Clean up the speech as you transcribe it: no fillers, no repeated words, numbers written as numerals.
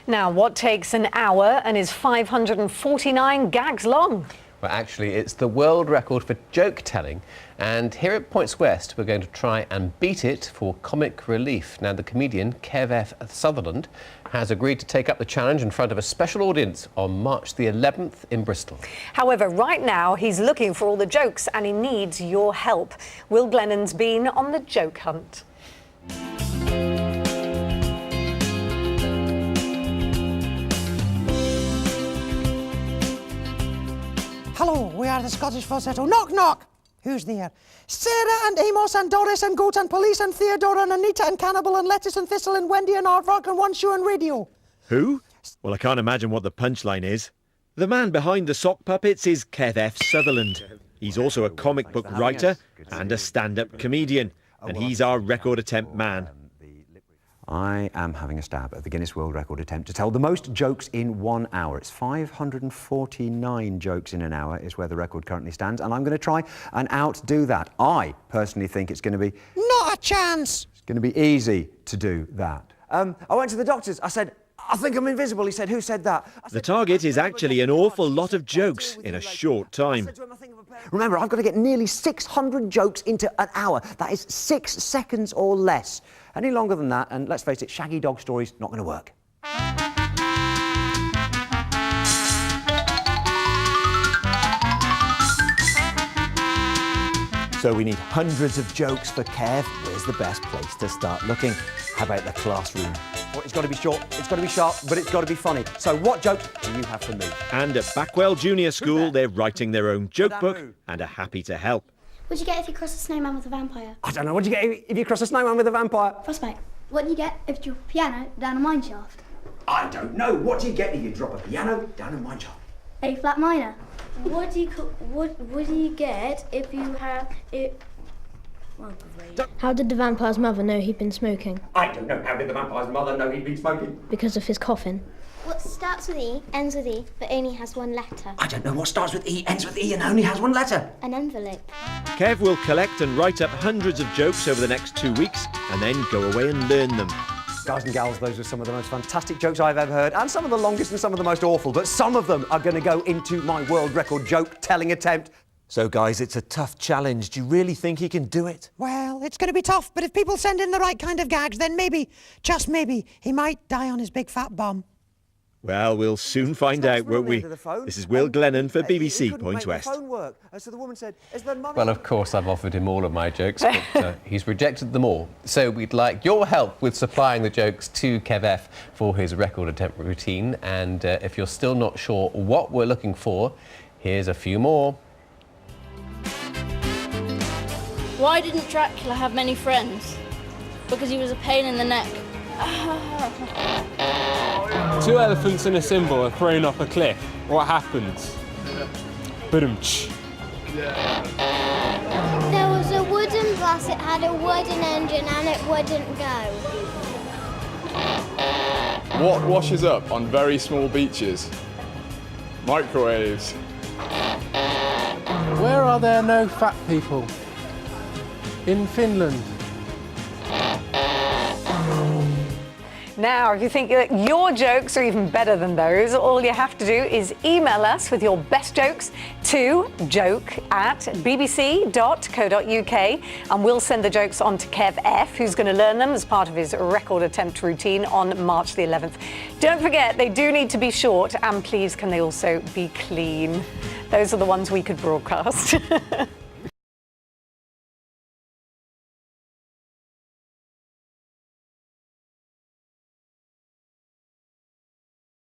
Now, what takes an hour and is 549 gags long? Well, actually, it's the world record for joke telling. And here at Points West, we're going to try and beat it for comic relief. Now, the comedian Kev Sutherland has agreed to take up the challenge in front of a special audience on March the 11th in Bristol. However, right now, he's looking for all the jokes and he needs your help. Will Glennon's been on the joke hunt. Hello, we are the Scottish falsetto. Knock, knock! Who's there? Sarah and Amos and Doris and Goat and Police and Theodora and Anita and Cannibal and Lettuce and Thistle and Wendy and Aardvark and One Shoe and Radio. Who? Well, I can't imagine what the punchline is. The man behind the sock puppets is Kev Sutherland. He's also a comic book writer and a stand-up comedian. And he's our record attempt man. I am having a stab at the Guinness World Record attempt to tell the most jokes in 1 hour. It's 549 jokes in an hour is where the record currently stands, and I'm going to try and outdo that. I personally think it's going to be... Not a chance! It's going to be easy to do that. I went to the doctors. I said, I think I'm invisible. He said, who said that? The target is actually an awful lot of jokes in a short time. Remember, I've got to get nearly 600 jokes into an hour. That is 6 seconds or less. Any longer than that, and let's face it, shaggy dog stories, not going to work. So we need hundreds of jokes for Kev. Where's the best place to start looking? How about the classroom? Well, it's got to be short, it's got to be sharp, but it's got to be funny. So what jokes do you have for me? And at Backwell Junior School, they're writing their own joke book and are happy to help. What'd you get if you cross a snowman with a vampire? I don't know. What'd you get if you cross a snowman with a vampire? Frostbite. What do you get if you drop a piano down a mine shaft? I don't know. What do you get if you drop a piano down a mine shaft? A flat minor. What do you get if you have it? Oh, great. How did the vampire's mother know he'd been smoking? I don't know. How did the vampire's mother know he'd been smoking? Because of his coffin. What starts with E, ends with E, but only has one letter? I don't know. What starts with E, ends with E, and only has one letter? An envelope. Kev will collect and write up hundreds of jokes over the next 2 weeks and then go away and learn them. Guys and gals, those were some of the most fantastic jokes I've ever heard, and some of the longest and some of the most awful, but some of them are going to go into my world record joke-telling attempt. So, guys, it's a tough challenge. Do you really think he can do it? Well, it's going to be tough, but if people send in the right kind of gags, then maybe, just maybe, he might die on his big fat bum. Well, we'll soon find out, won't we? This is Will Glennon for BBC Points West. Well, of course, I've offered him all of my jokes, but he's rejected them all. So we'd like your help with supplying the jokes to Kev for his record attempt routine. And if you're still not sure what we're looking for, here's a few more. Why didn't Dracula have many friends? Because he was a pain in the neck. 2 elephants and a cymbal are thrown off a cliff. What happens? Ba-dum-tsh. There was a wooden bus, it had a wooden engine and it wouldn't go. What washes up on very small beaches? Microwaves. Where are there no fat people? In Finland. Now, if you think that your jokes are even better than those, all you have to do is email us with your best jokes to joke@bbc.co.uk and we'll send the jokes on to Kev F, who's going to learn them as part of his record attempt routine on March the 11th. Don't forget, they do need to be short, and please can they also be clean. Those are the ones we could broadcast.